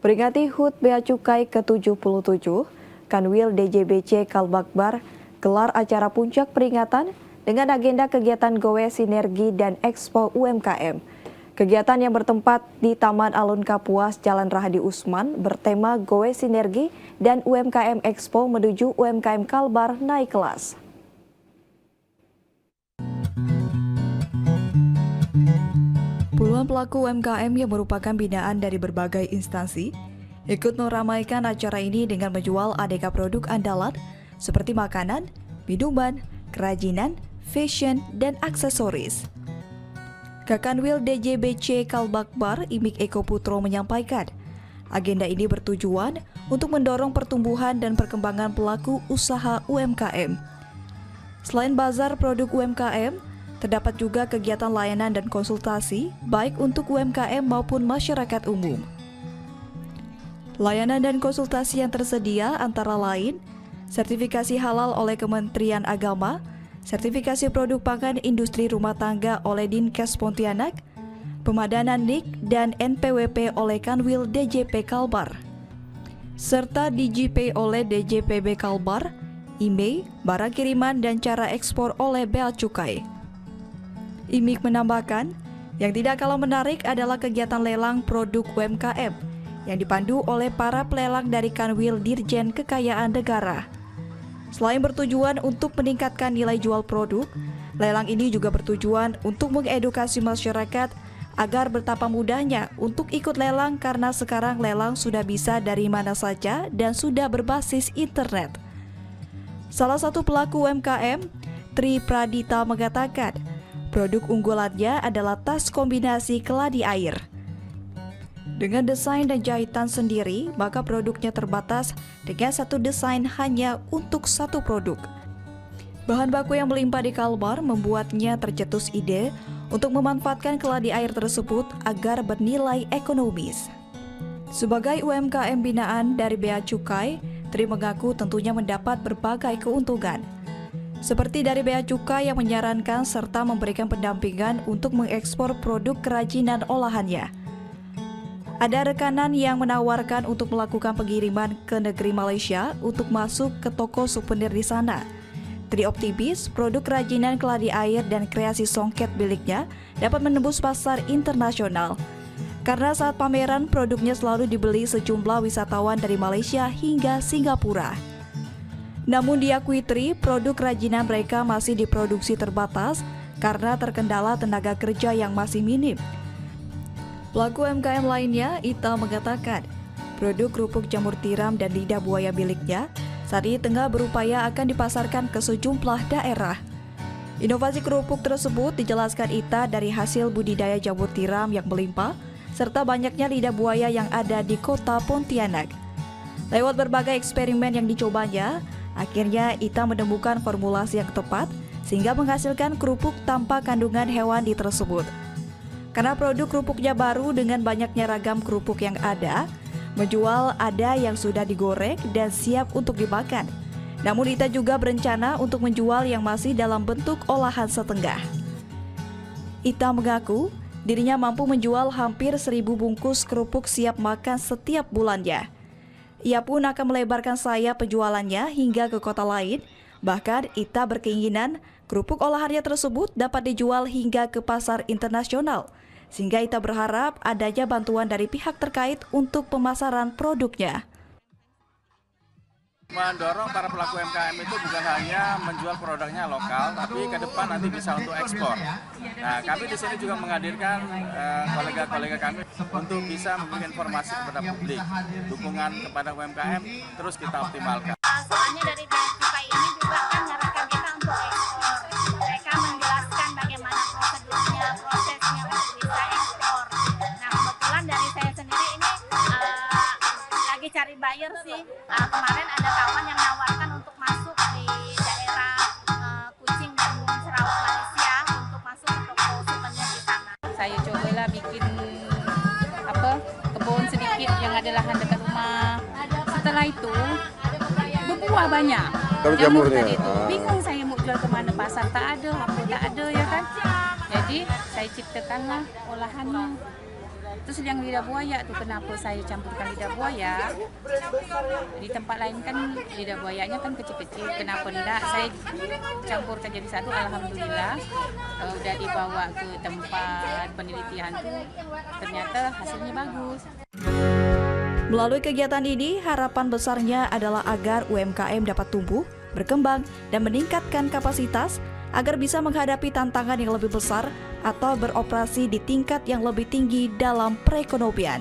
Peringati HUT Bea Cukai ke-77, Kanwil DJBC Kalbakbar gelar acara puncak peringatan dengan agenda kegiatan Goe Sinergi dan Expo UMKM. Kegiatan yang bertempat di Taman Alun Kapuas, Jalan Rahadi Usman bertema Goe Sinergi dan UMKM Expo menuju UMKM Kalbar naik kelas. Puluhan pelaku UMKM yang merupakan binaan dari berbagai instansi ikut meramaikan acara ini dengan menjual aneka produk andalan seperti makanan, minuman, kerajinan, fashion, dan aksesoris. Kakanwil DJBC Kalbakbar Imik Eko Putro menyampaikan, agenda ini bertujuan untuk mendorong pertumbuhan dan perkembangan pelaku usaha UMKM. Selain bazar produk UMKM, terdapat juga kegiatan layanan dan konsultasi baik untuk UMKM maupun masyarakat umum. Layanan dan konsultasi yang tersedia antara lain sertifikasi halal oleh Kementerian Agama, sertifikasi produk pangan industri rumah tangga oleh Dinkes Pontianak, pemadanan NIK dan NPWP oleh Kanwil DJP Kalbar, serta DJP oleh DJPB Kalbar, IMEI, barang kiriman dan cara ekspor oleh Bea Cukai. Imik menambahkan, yang tidak kalah menarik adalah kegiatan lelang produk UMKM yang dipandu oleh para pelelang dari Kanwil Dirjen Kekayaan Negara. Selain bertujuan untuk meningkatkan nilai jual produk, lelang ini juga bertujuan untuk mengedukasi masyarakat agar betapa mudahnya untuk ikut lelang karena sekarang lelang sudah bisa dari mana saja dan sudah berbasis internet. Salah satu pelaku UMKM, Tri Pradita mengatakan, produk unggulannya adalah tas kombinasi keladi air. Dengan desain dan jahitan sendiri, maka produknya terbatas dengan satu desain hanya untuk satu produk. Bahan baku yang melimpah di Kalbar membuatnya tercetus ide untuk memanfaatkan keladi air tersebut agar bernilai ekonomis. Sebagai UMKM binaan dari Bea Cukai, Tri mengaku tentunya mendapat berbagai keuntungan. Seperti dari Bea Cukai yang menyarankan serta memberikan pendampingan untuk mengekspor produk kerajinan olahannya. Ada rekanan yang menawarkan untuk melakukan pengiriman ke negeri Malaysia untuk masuk ke toko souvenir di sana. Tri optimis produk kerajinan keladi air dan kreasi songket miliknya dapat menembus pasar internasional. Karena saat pameran produknya selalu dibeli sejumlah wisatawan dari Malaysia hingga Singapura. Namun diakui Tri, produk kerajinan mereka masih diproduksi terbatas karena terkendala tenaga kerja yang masih minim. Pelaku UMKM lainnya, Ita mengatakan, produk kerupuk jamur tiram dan lidah buaya miliknya saat ini tengah berupaya akan dipasarkan ke sejumlah daerah. Inovasi kerupuk tersebut dijelaskan Ita dari hasil budidaya jamur tiram yang melimpah, serta banyaknya lidah buaya yang ada di kota Pontianak. Lewat berbagai eksperimen yang dicobanya, akhirnya Ita menemukan formulasi yang tepat sehingga menghasilkan kerupuk tanpa kandungan hewani tersebut. Karena produk kerupuknya baru dengan banyaknya ragam kerupuk yang ada, menjual ada yang sudah digoreng dan siap untuk dimakan. Namun Ita juga berencana untuk menjual yang masih dalam bentuk olahan setengah. Ita mengaku dirinya mampu menjual hampir 1.000 bungkus kerupuk siap makan setiap bulannya. Ia pun akan melebarkan sayap penjualannya hingga ke kota lain. Bahkan Ita berkeinginan kerupuk olahannya tersebut dapat dijual hingga ke pasar internasional. Sehingga Ita berharap adanya bantuan dari pihak terkait untuk pemasaran produknya. Mendorong para pelaku UMKM itu bukan hanya menjual produknya lokal, tapi ke depan nanti bisa untuk ekspor. Nah, kami di sini juga menghadirkan kolega-kolega kami untuk bisa memberikan informasi kepada publik. Dukungan kepada UMKM terus kita optimalkan. Soalnya dari Bea Cukai ini juga kan menyarankan kita untuk ekspor. Mereka menjelaskan bagaimana prosedurnya, prosesnya untuk bisa ekspor. Nah, kebetulan dari saya sendiri ini lagi cari buyer sih. Kemarin ada kawan yang menawarkan untuk masuk di daerah Kuching dan Sarawak Malaysia untuk masuk ke toko souvenir di sana. Saya cobalah bikin kebun sedikit yang ada lahan dekat rumah. Setelah itu berbuah banyak. Jamur tadi itu bingung saya mau jual kemana, pasar tak ada, apa tak ada ya kan. Jadi saya ciptakanlah olahannya. Terus yang lidah buaya tuh, kenapa saya campurkan lidah buaya? Di tempat lain kan lidah buayanya kan kecil-kecil, kenapa enggak saya campurkan jadi satu? Alhamdulillah udah dibawa ke tempat penelitian tuh ternyata hasilnya bagus. Melalui kegiatan ini, harapan besarnya adalah agar UMKM dapat tumbuh, berkembang, dan meningkatkan kapasitas agar bisa menghadapi tantangan yang lebih besar atau beroperasi di tingkat yang lebih tinggi dalam perekonomian.